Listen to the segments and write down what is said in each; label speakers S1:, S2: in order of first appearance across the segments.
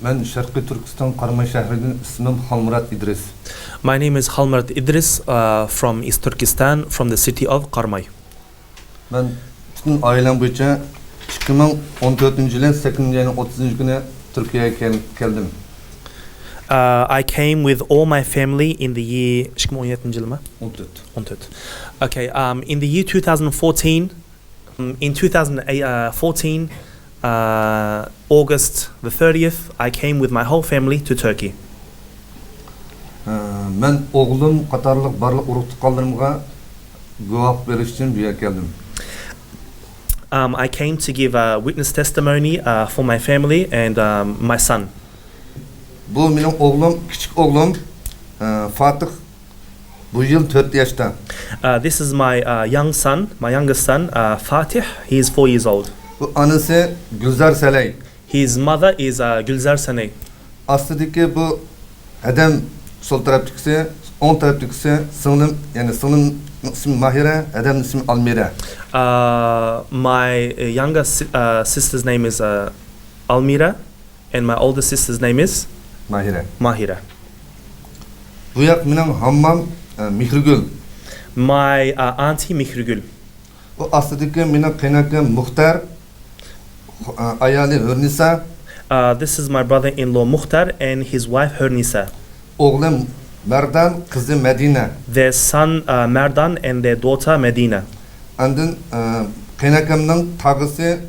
S1: Ben Şarkı Türkistan Karmay şehrinden ismim Halmurat İdris.
S2: My name is Halmurat Idris from East Turkestan, from the city of Karmay.
S1: Ben bütün ailem boyunca 2014 yılın 8. ayının 30. günü Türkiye'ye geldim.
S2: I came with all my family in the year 2017 yılı mı? 14. Okay, in the year 2014, in 2014, August the 30th, I came with my whole family to Turkey.
S1: Ben oğlum Katarlık barlık uruk tukallarımga guvak veriş için buraya geldim.
S2: I came to give a witness testimony for my family and my son.
S1: Bu benim oğlum, küçük oğlum Fatih. Bu yıl 4 yaşta.
S2: This is my young son, my youngest son, Fatih. He is 4 years old.
S1: Bu anısı Gülzar Seley.
S2: His mother is Gülzar Saney.
S1: Aslındaki bu adam sol taraftakisi, on taraftakisi sınırım, yani sınırım ismi Mahire, adamın ismi Almira.
S2: My younger sister's name is Almira, and my older sister's name is Mahira.
S1: Bu yak benim hammam Mihrigül.
S2: My auntie Mihrigül.
S1: Bu aslındaki benim kaynakım Muhtar, ayali Hürnisa.
S2: This is my brother-in-law Muhtar and his wife Hürnisa.
S1: Oğlum Merdan, kızı Medine.
S2: Their son Merdan and their daughter Medina.
S1: Andın kaynakamның tağısı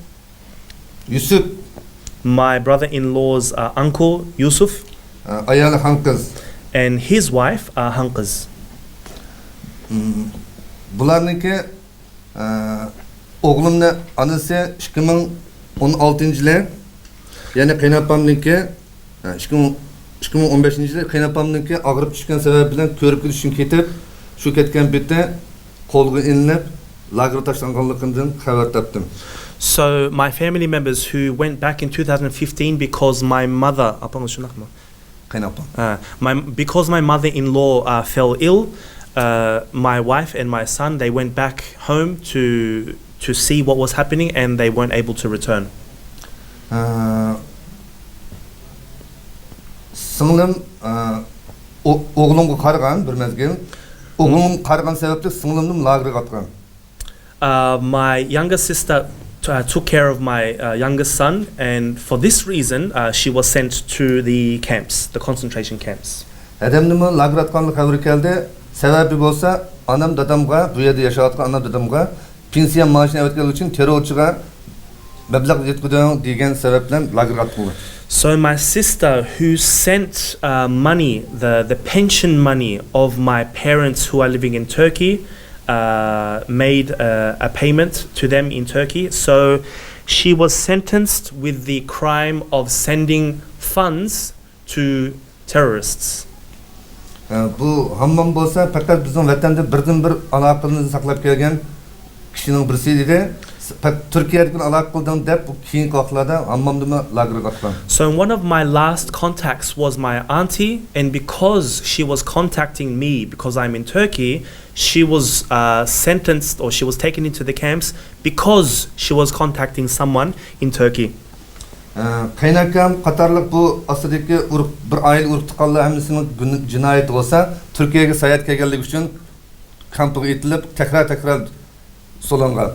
S1: Yusuf.
S2: My brother-in-law's uncle Yusuf.
S1: Ayali Hankız.
S2: And his wife Hankız.
S1: Bularınki oğlumның anısı 2016 yılı. Yani kaynapamınki 2015 yılı kaynapamınki ağırıp düşken sebebiyle körüp düşün ketip şu ketken bitti kolgu inilip lager taşlanganlıkından haber taptım.
S2: So my family members who went back in 2015 because my mother because my mother-in-law fell ill, my wife and my son, they went back home to see what was happening and they weren't able to return.
S1: Sınırım oğlumga qargan bir mezgil. Oğlum qargan sebepli sınırımның lagerga atgan.
S2: My younger sister took care of my youngest son, and for this reason, she was sent to the camps, the concentration camps.
S1: Adamның lager atganlık haberi geldi. Sebebi bolsa anam dadamga, bu yerda yaşayotgan anam dadamga pensiya maaşını ötkazgü için terrorchiga mablag yetkazgan degan sabab bilan lager atgan.
S2: So my sister, who sent money, the pension money of my parents who are living in Turkey, made a payment to them in Turkey. So she was sentenced with the crime of sending funds to terrorists.
S1: Bu hammam bolsa fakat bizim vatanda birden-bir aloqamizni saqlab kelgan kishining birisi edi. Türkiye'deki alakalıdan dep bu keyingi vaqtlarda hammamda lagerga atgan.
S2: So one of my last contacts was my auntie, and because she was contacting me because I'm in Turkey, she was sentenced, or she was taken into the camps because she was contacting someone in Turkey.
S1: Kaynakam Katarlık bu aslındaki bir aile uruk tukallı hamısının cinayeti olsa Türkiye'ye seyahat geldiği için kampıga itilip tekrar solangan.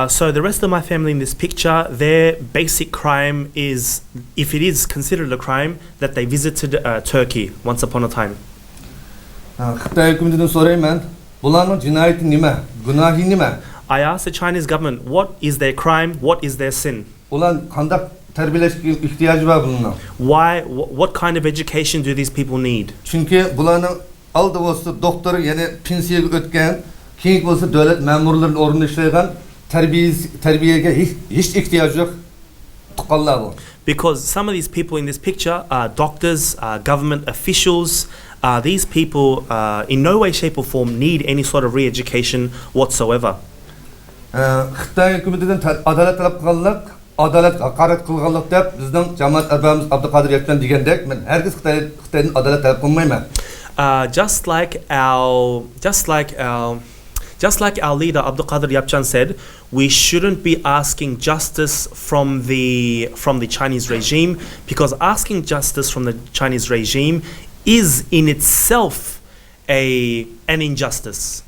S2: So the rest of my family in this picture, their basic crime is, if it is considered a crime, that they visited Turkey once upon a time.
S1: Xitay hükümetinden sorayım ben, bunların cinayeti nime, günahı nime?
S2: I asked the Chinese government, what is their crime, what is their sin?
S1: Ulan kandak terbiyeleşme ihtiyacı var bunun.
S2: Why? What kind of education do these people need?
S1: Çünkü bunların aldı olsa doktoru yani pensiye ötken, keyingi olsa devlet memurlarının orunda işleyen terbiyeye hiç ihtiyacı yok. Tukallar bu.
S2: Because some of these people in this picture are doctors, government officials. These people in no way, shape or form need any sort of re-education whatsoever.
S1: Xitay hükümetinden adalet talep kılganlık, adalet hakaret kılganlık dep bizden cemaat erbabımız Abdülkadir Yaktan degendek men herkes Xitaydan adalet talep kılmayman.
S2: Just like our leader Abdulkadir Yapcan said, we shouldn't be asking justice from the Chinese regime, because asking justice from the Chinese regime is in itself an injustice.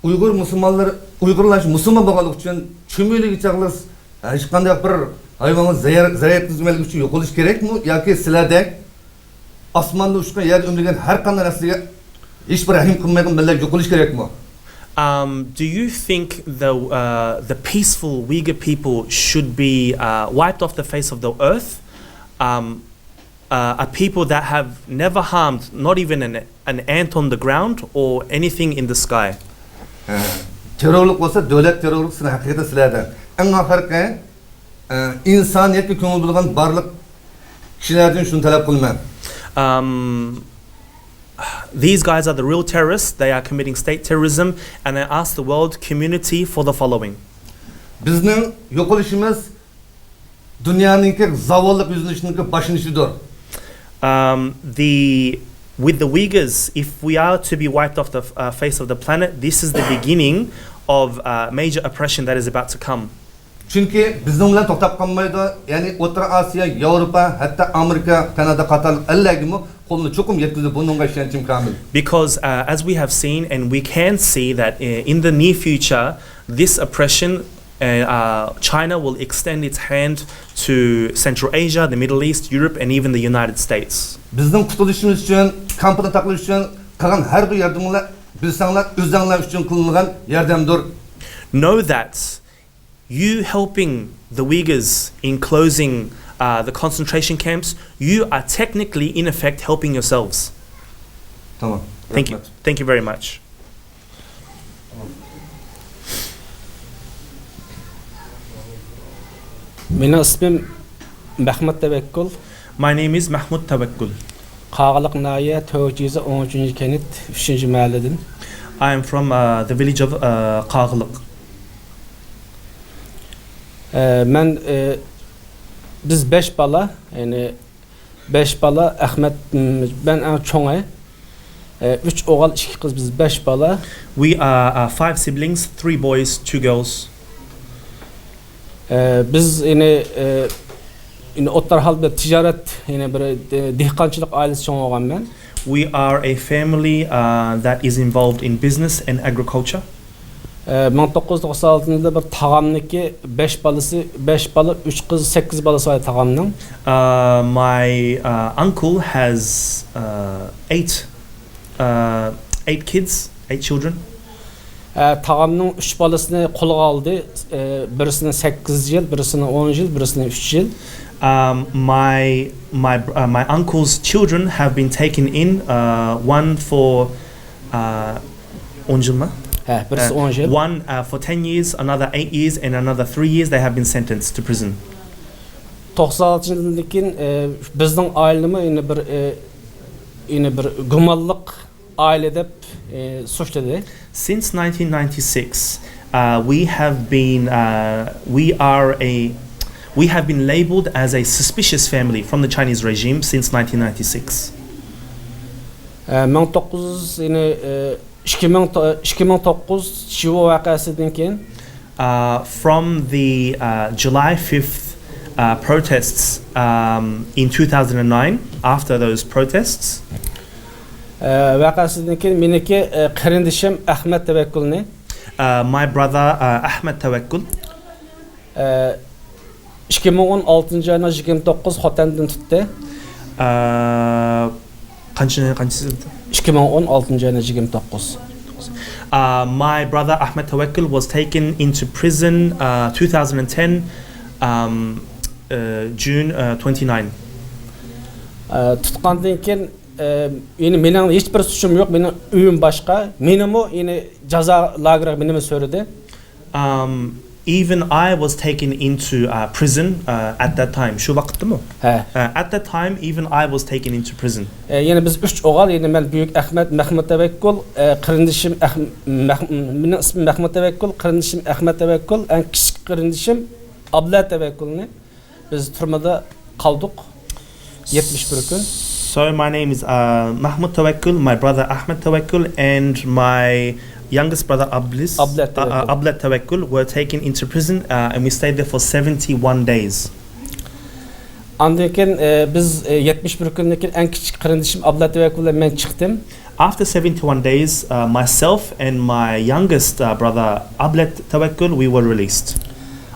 S1: Uyghur Müslümanlar, Uygurlar Müslüman bağlılık için çümüyle çağılır. Hiç kanday bir hayvanın zarar etmezmelik için yok oluş gerek mi? Ya ki silahdak asmanda uçkan yer ömrügen her kandan asliye hiçbir rahim kılmayan millet yok oluş gerek mi?
S2: Do you think the peaceful Uyghur people should be wiped off the face of the earth? Are people that have never harmed not even an ant on the ground or anything in the sky?
S1: Terörlük olsa devlet terörlük sını hakikaten silahdan. En ahirki insaniyet ve köngül bulgan barlık kişilerden şunu talep kılmam.
S2: These guys are the real terrorists. They are committing state terrorism, and I ask the world community for the following.
S1: Bizning yok oluşumuz dünyanın zavallık yüzünün içindeki başın işidir.
S2: With the Uyghurs, if we are to be wiped off the face of the planet, this is the beginning of major oppression that is about to come.
S1: Çünkü bizimle toktap kalmaydı. Yani Orta Asya, Avrupa, hatta Amerika, Kanada, Katar, ellegi kolunu çokum yetkizdi bununla işençim kamil.
S2: Because as we have seen and we can see that in the near future, this oppression, China will extend its hand to Central Asia, the Middle East, Europe, and even the United States.
S1: Bizim kurtuluşumuz için, kampına takılış için kalan her bir yardımla bilsenler, özdenler için kılıngan yardımdır.
S2: Know that you helping the Uyghurs in closing the concentration camps, you are technically in effect helping yourselves.
S1: Tamam.
S2: Thank you. Thank you very much.
S3: Benim ismim Mahmud Tevekkül.
S2: My name is Mahmud Tawakkul.
S3: Qağılıq Nahiye Tövcizi 13. Kenit 3. Mahalleden.
S2: I am from the village of Qağılıq.
S3: Ben biz 5 bala, yani 5 bala Ahmet ben en çoğu. 3 oğul 2 kız, biz 5 bala.
S2: We are 5 siblings, 3 boys, 2 girls.
S3: Biz yine otlar halde ticaret, yine bir dehqançılık ailesi çoğu olgan ben.
S2: We are a family that is involved in business and agriculture.
S3: 1996'da bir tağamniki 5 balısı, 5 balı, 3 kız, 8 balısı var tağamның.
S2: My uncle has 8 kids, 8 children.
S3: Tağamның 3 balısını koluğa aldı. Birisinin 8 yıl, birisinin 10 yıl, birisinin 3 yıl.
S2: My uncle's children have been taken in, one for 10 yıl mı?
S3: Birisi 10 yıl.
S2: One for 10 years, another 8 years, and another 3 years they have been sentenced to prison.
S3: 96 yılındaki bizden ailemi yine bir gumallık ailede suçladı.
S2: Since 1996, we have been labeled as a suspicious family from the Chinese regime since 1996.
S3: 2009 Şivo vakasından keyin
S2: from the July 5th protests in 2009, after those protests,
S3: vakasından keyin meniki qarindishim Ahmet Tevekkülni,
S2: my brother Ahmed Tawakkul,
S3: 2016 ayının 29 Xotandan tuttu.
S2: Qanchasi?
S3: 2016 ayının 29.
S2: My brother Ahmed Tawakkul was taken into prison 2010, June 29.
S3: Tutqandan keyin yine mening hech bir suçum yo'q, mening uyim boshqa. Menimi yine jaza lageriga menimi söyledi.
S2: Even I was taken into prison at that time. Shu vaqtdami? At that time, even I was taken into prison.
S3: Yine biz 3 oğul, yine ben büyük Ahmet Mahmud Tevekkül, qarindishim mening ismim Mahmud Tevekkül, qarindishim Ahmet Tevekkül, en kichik qarindishim Abla Tevekkülni biz turmada qaldık 71 gün.
S2: So my name is Mahmud Tawakkul, my brother Ahmed Tawakkul, and my youngest brother Ablis,
S3: Ablet Tawakkul.
S2: Ablet Tawakkul were taken into prison and we stayed there for 71 days.
S3: Ondan keyin biz 71 kundan keyin eng kichik qarindishim Abla Tawakkul bilan men chiqdim.
S2: After 71 days, myself and my youngest brother Ablet Tawakkul, we were released.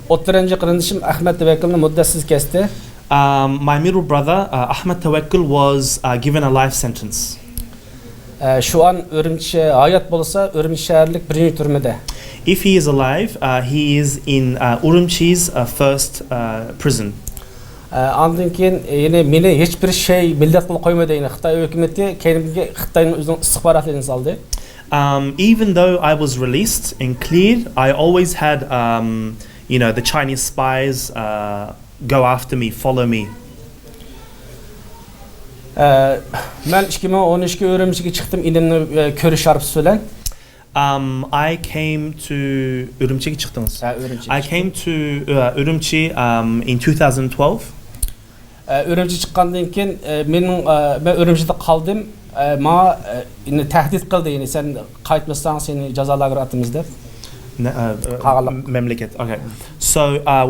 S3: O'ttirinchi qarindishim Ahmad Tawakkulni muddatsiz kesdi.
S2: My middle brother Ahmad Tawakkul was given a life sentence.
S3: Şu an Ürümçi hayat bolsa Ürümçi şehirlik birinci türmede.
S2: If he is alive, he is in Urumchi's first prison.
S3: Ondan keyin yine meni hech bir şey millat qilib qo'ymadi. Yani Xitoy hukumatı kendimga Xitoyning o'zining istixborotlarini soldi.
S2: Even though I was released and cleared, I always had, the Chinese spies go after me, follow me.
S3: Men 2013 Ürümçiga chiqdim inimni ko'rish arzusi bilan.
S2: I came to Urumchi'ga chiqdingiz. I came to Urumchi in 2012.
S3: Ürümçi chiqqandan keyin men Ürümchida qoldim. Menga tahdid qildi, ya'ni sen qaytmasang seni jazolarga atamiz deb.
S2: Memleket. Okay. So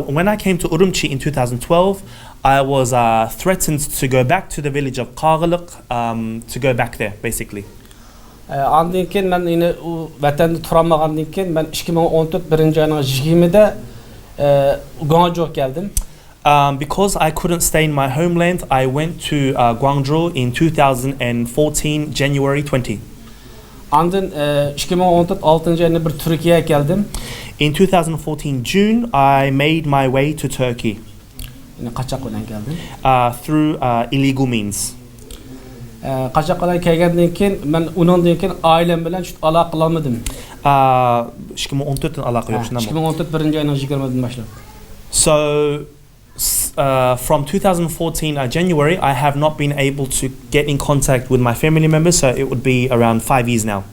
S2: when I came to Urumchi in 2012, I was threatened to go back to the village of Qag'liq, to go back there, basically.
S3: Ondan keyin men yine u vatanda turamagandan keyin men 2014 birinchi oyning 20'da Guangzhouga keldim.
S2: Because I couldn't stay in my homeland, I went to Guangzhou in 2014 January 20.
S3: Ondan 2014 6. ayında bir Turkiye'ye geldim.
S2: In 2014 June, I made my way to Turkey.
S3: Yine kaçak olan geldim.
S2: Through illegal means.
S3: Kaçak olan geldiğinden keyin men onundan keyin ailem bilen şu aloqa qilolmadim.
S2: 2014'ten aloqa yo'q, shundanmi?
S3: 2014 birinchi oyning 20'dan boshlab.
S2: So from 2014 January, I have not been able to get in contact with my family members, so it would be around 5 years now.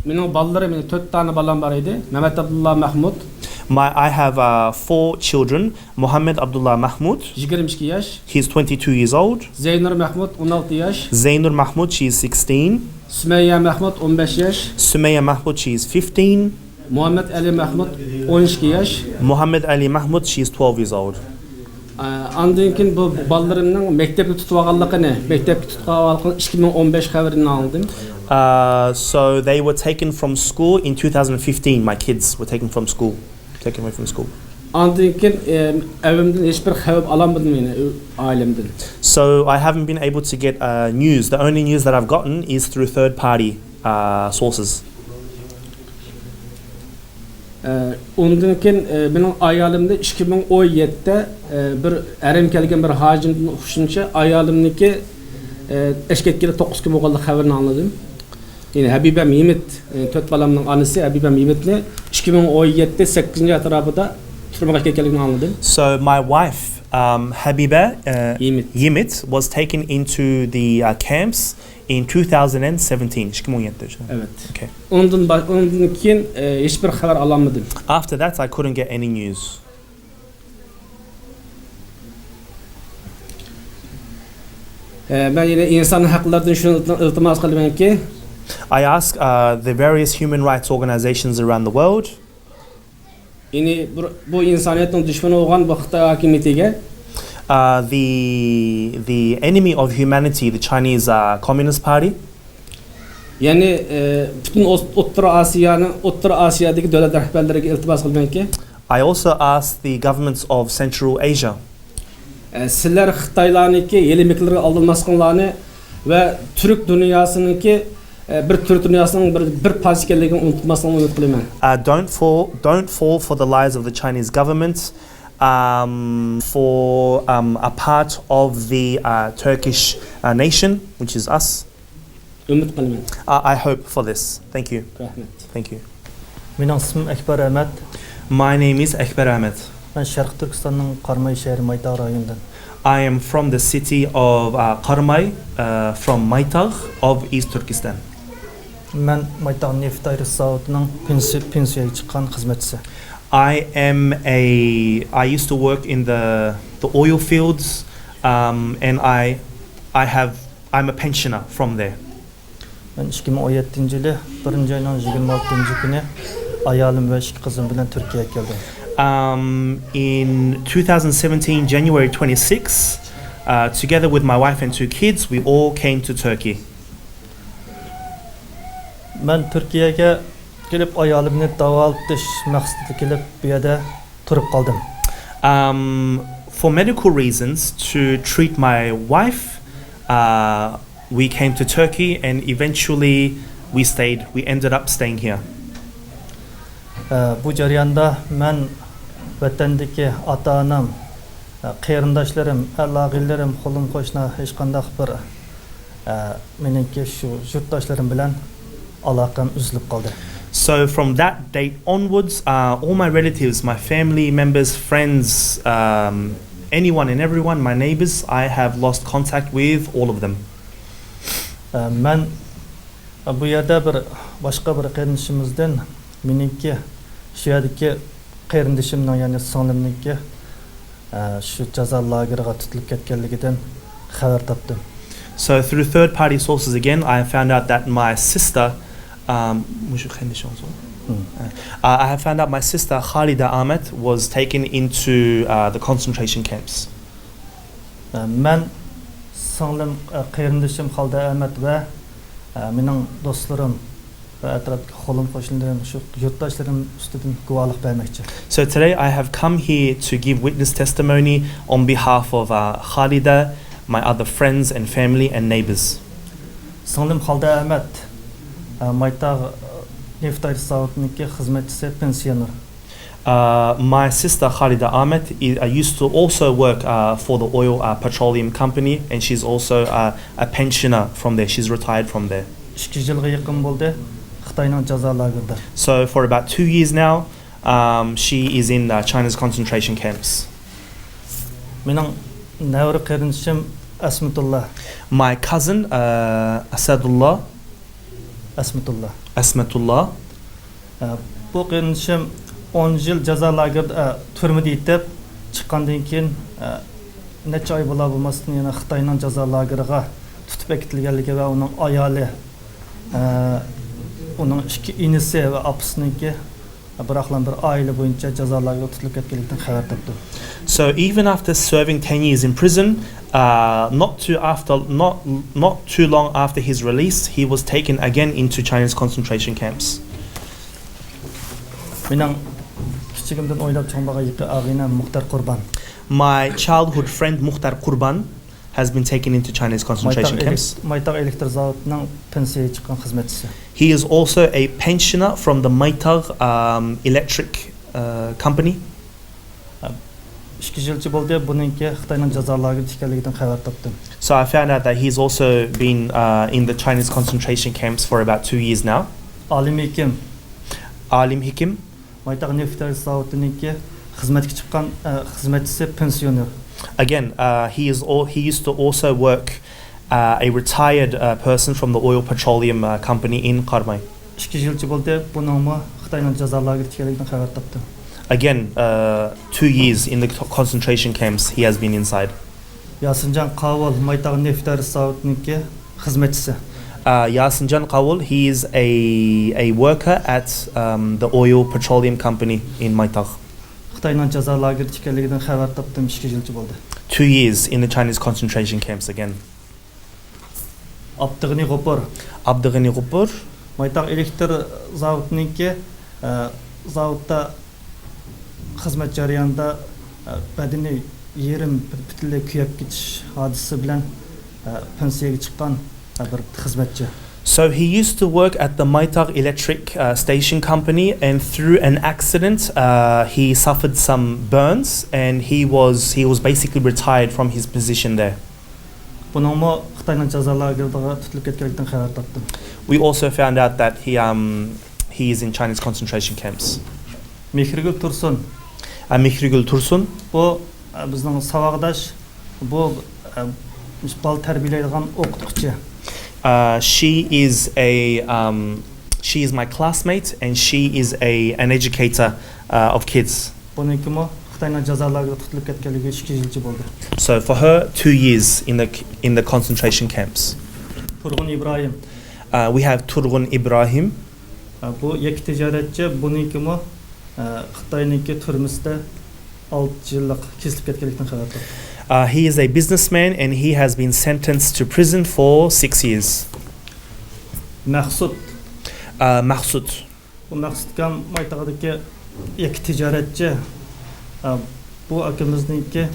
S3: Mening ballarım, 4 tane balam var idi. Mehmet Abdullah Mahmud.
S2: I have 4 children. Muhammad Abdullah Mahmud.
S3: 22 yaş.
S2: He's 22 years old.
S3: Zeynur Mahmud 16 yaş.
S2: Zainur Mahmud, she is 16.
S3: Sümeyye Mahmud 15 yaş.
S2: Sumaya Mahmud, she is 15.
S3: Muhammed Ali Mahmud 12 yaş.
S2: Muhammad Ali Mahmud, she is 12 years old.
S3: Ondan keyin bu ballarımның mektepte tutib olganligini, mektepte tutib olganligini 2015 xabarini aldım.
S2: So they were taken from school in 2015. My kids were taken from school, taken away from school.
S3: Ondan keyin evimden hiçbir xabar alamadım yine ailemden.
S2: So I haven't been able to get news. The only news that I've gotten is through third party sources.
S3: Ondan keyin benim ayolimda 2017'de bir erim kelgan bir hacimning huşuncha ayolimniki eşketkeli 9 kun bo'lganligi xabarini anladım. Yine Habibem Yimit, 4 balamning onasi Habibem Yimitni 2017'de 8. atrofida turmaga ketganligini anladım.
S2: So my wife Habiba Yimit was taken into the camps in 2017. 2017.
S3: Evet.
S2: Okay.
S3: Ondan keyin hiçbir xabar alamadım.
S2: After that, I couldn't get any news.
S3: Ben yine insan haklarından şunu iltimas qilman ki
S2: I ask the various human rights organizations around the world.
S3: Yine bu insaniyetin düşmanı olan bu Xitoy hakimiyetiga
S2: The enemy of humanity, the Chinese Communist Party.
S3: Yani bütün O'rta Asiyadagi davlat rahbarlariga iltimos qilman ki
S2: I also ask the governments of Central Asia.
S3: Sizlar Xitoylarniki yelimiklarga aldırmasqanlarni ve Türk dünyasınınki Türk dünyasının bir parça ekanligini unutmasligini umid qilaman.
S2: Don't fall for the lies of the Chinese government. For a part of the Turkish nation, which is us.
S3: Umid qilaman.
S2: I hope for this. Thank you.
S3: Rahmat.
S2: Thank you.
S4: Mening ismim Akbar Ahmed.
S2: My name is Akbar Ahmed.
S4: Ben Sharq Turkistonning Qarmay shahri Maytag rayonidan.
S2: I am from the city of Qarmay, from Maytag of East Turkestan.
S4: Men Maytag neft ayrıs zavodining pensiyaga chiqqan xizmatchisi.
S2: I used to work in the oil fields, and I'm a pensioner from there.
S4: Men 2017 yılı 1 ayının 26 günü ayalım ve 2 kızım bilen Türkiye'ye geldim.
S2: In 2017, January 26, together with my wife and 2 kids, we all came to Turkey.
S4: Ben Türkiye'ye gelip ayalımını davaltış maksatlı gelip bir yerde turup kaldım.
S2: For medical reasons, to treat my wife, we came to Turkey and eventually we ended up staying here.
S4: Bu jarayanda men vatandagi ata-anam, qarindoshlarım, aloqalarim, qo'lim qo'shna hech qanday bir meningki shu yurtdoshlarim bilan aloqam uzilib qoldi.
S2: So from that date onwards, all my relatives, my family members, friends, anyone and everyone, my neighbors, I have lost contact with all of them.
S4: Men bu yerda bir boshqa bir qarindishimizdan meningki shu yerdagi qarindishimning ya'ni singlimniki shu jazo lageriga tutilib ketganligidan xabar topdim.
S2: So through third party sources again, I found out that my sister, I have found out my sister Khalida Ahmed was taken into the concentration camps.
S4: Men singlim qarindishim Khalida Ahmed ve mening do'stlarim ve atrofdagi qo'lim qo'shnilarim shu yurtdoshlarim ustidan guvohlik bermoqchi.
S2: So today I have come here to give witness testimony on behalf of Khalida, my other friends and family and neighbors.
S4: Singlim Khalida Ahmed Maytag Neftayr zavoduniki xizmatchisi pensioner.
S2: My sister Khalida Ahmed used to also work for the oil petroleum company, and she's also a pensioner from there. She's retired from there.
S4: 2 yılga yakın oldu Xitayning jazo lagerida.
S2: So for about 2 years now, she is in China's concentration camps.
S4: Mening nevri qarindishim Asmatullah.
S2: My cousin Asadullah, Asmatullah.
S4: Bu qarindishim 10 yıl jazo lagerida turmada yetib chiqqandan keyin necha oy bo'la bo'lmasdan yana Xitoyning jazo lageriga tutib ketilganligi va uning ayoli uning 2 inisi va apisiniki biroqlan bir oila bo'yicha jazo lageriga tutilib ketganligidan xabar topdim.
S2: So even after serving 10 years in prison, not too long after his release, he was taken again into China's concentration camps.
S4: Mening kichigimdan o'ylab cho'ngbaga yaqin ag'inam Muxtar Qurban.
S2: My childhood friend Mukhtar Qurban has been taken into China's concentration camps.
S4: Maytag elektr zavodining pensiyaga chiqqan xizmatchisi.
S2: He is also a pensioner from the Maytag electric company.
S4: 2 yilchi bo'ldi buningki Xitoyning jazo lagerida ekanligidan xabar topdim.
S2: So I found out that he's also been in the Chinese concentration camps for about 2 years now.
S4: Alim Hekim
S2: Alim Hikim.
S4: Maytag Neftayr zavodiniki xizmatga chiqqan xizmatchisi pensioner.
S2: Again, he used to also work a retired person from the oil petroleum company in Qarmay.
S4: 2 yilchi bo'ldi buningmi Xitoyning jazo lagerida ekanligidan xabar topdim.
S2: Again, 2 years in the concentration camps he has been inside.
S4: Yasinjan Qavul Maytag Neftayr zavodiniki xizmatchisi.
S2: Yasinjan Qawul, he is a worker at the oil petroleum company in Maytag.
S4: Xitoyning jazo lagerida ekanligidan xabar topdim 2 yilchi bo'ldi.
S2: 2 years in the Chinese concentration camps again.
S4: Abdug'ani G'upur
S2: Abdug'ani G'upur,
S4: Maytag elektr zavodiniki zavodda xizmat jarayonida badani yerim butunlay kuyib ketish hodisasi bilan pensiyaga chiqqan bir xizmatchi.
S2: So he used to work at the Maytag electric station company, and through an accident he suffered some burns, and he was basically retired from his position there.
S4: Buningmi Xitoyning jazo lagerida tutilib ketganligidan xabar topdim.
S2: We also found out that he is in Chinese concentration camps.
S4: Mehrigul Tursun
S2: Mehrigul Tursun,
S4: bu bizning savaqdosh, bu bal tarbiyalaydigan o'qituvchi.
S2: She is my classmate, and she is an educator of kids.
S4: Bunikimi Xitoyning jazo lagerida tutilib ketganligi 2 yilchi bo'ldi.
S2: So for her, 2 years in the concentration camps.
S4: Turg'un Ibrohim
S2: We have Turgun Ibrahim.
S4: Bu iki ticaretçi bununkimi Xitoyniki turmusida 6 yillik kesilib ketganlikdan xabar topdi.
S2: He is a businessman and he has been sentenced to prison for 6 years.
S4: Maqsud.
S2: Maqsud.
S4: Bu Maqsudga aytadiki iki ticaretçi bu akimizniki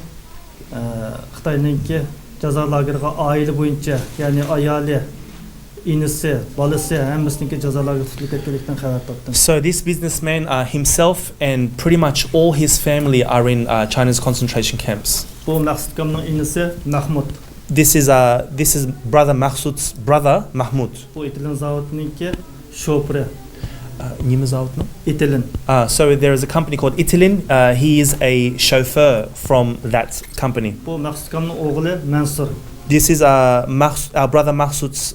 S4: Xitoyniki jazo lageriga oila bo'yicha, ya'ni ayoli, inisi, bolasi hammasiniki jazo lagerida tutilib ketganlikdan xabar topdim.
S2: So this businessman himself and pretty much all his family are in China's concentration camps.
S4: Bu Maqsudkamning inisi Mahmud.
S2: This is brother Maqsud's brother Mahmud.
S4: Bu etilin zavodiniki şoförü.
S2: Nima zavodni?
S4: Etilin.
S2: So there is a company called Itilin. He is a chauffeur from that company.
S4: Bu Maqsudkamning o'g'li Mansur.
S2: This is our brother Maqsud's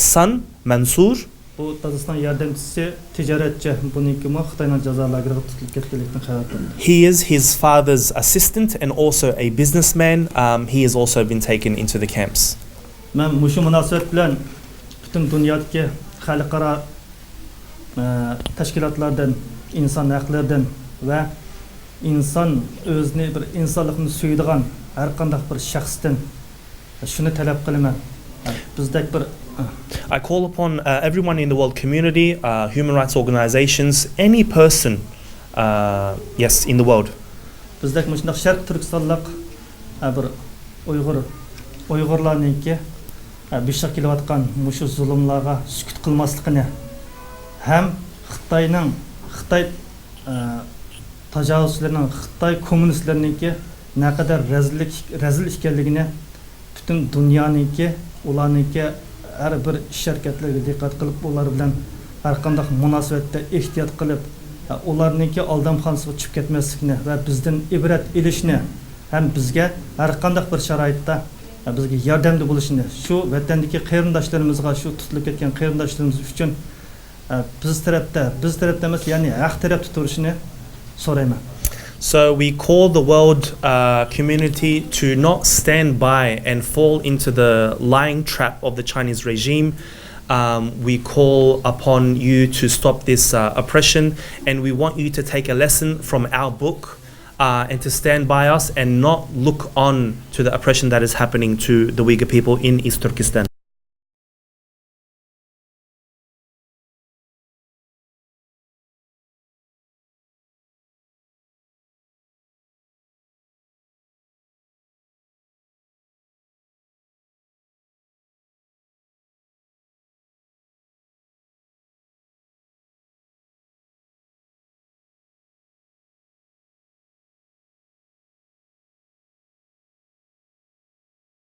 S2: son Mansur.
S4: Bu Tazistan yardımcısı ticaretçi bununkimi Xitoyning jazo lageriga tutilib ketganlikdan xabar topdim.
S2: He is his father's assistant and also a businessman. He has also been taken into the camps.
S4: Men mushu munosabat bilan butun dunyodagi xalqaro tashkilotlardan, inson haqlaridan va inson o'zini bir insonlikni suyadigan har qanday bir shaxsdan shuni talab qilaman. Bizdek bir
S2: I call upon everyone in the world community, human rights organizations, any person, yes, in the world.
S4: bizdek mushundoq Sharq Turkistonlik bir Uyg'urlarningki beshik kelayotgan mushu zulmlarga sukut qilmasligini ham Xitoy tajovuzchilarining, Xitoy kommunistlarininki naqadar razil ekanligini butun dunyoninki ularninki har bir ish harakatlarga diqqat qilib, ular bilan har qanday munosabatda ehtiyot qilib, ularninki aldamxonasiga tushib ketmaslikni va bizdan ibrat elishni ham bizga har qanday bir sharoitda bizga yordamda bo'lishini, shu vatandagi qarindoshlarimizga, shu tutilib ketgan qarindoshlarimiz uchun biz tarafda emas, ya'ni haq tarafda turishini so'rayman.
S2: So we call the world community to not stand by and fall into the lying trap of the Chinese regime. We call upon you to stop this oppression, and we want you to take a lesson from our book and to stand by us and not look on to the oppression that is happening to the Uyghur people in East Turkestan.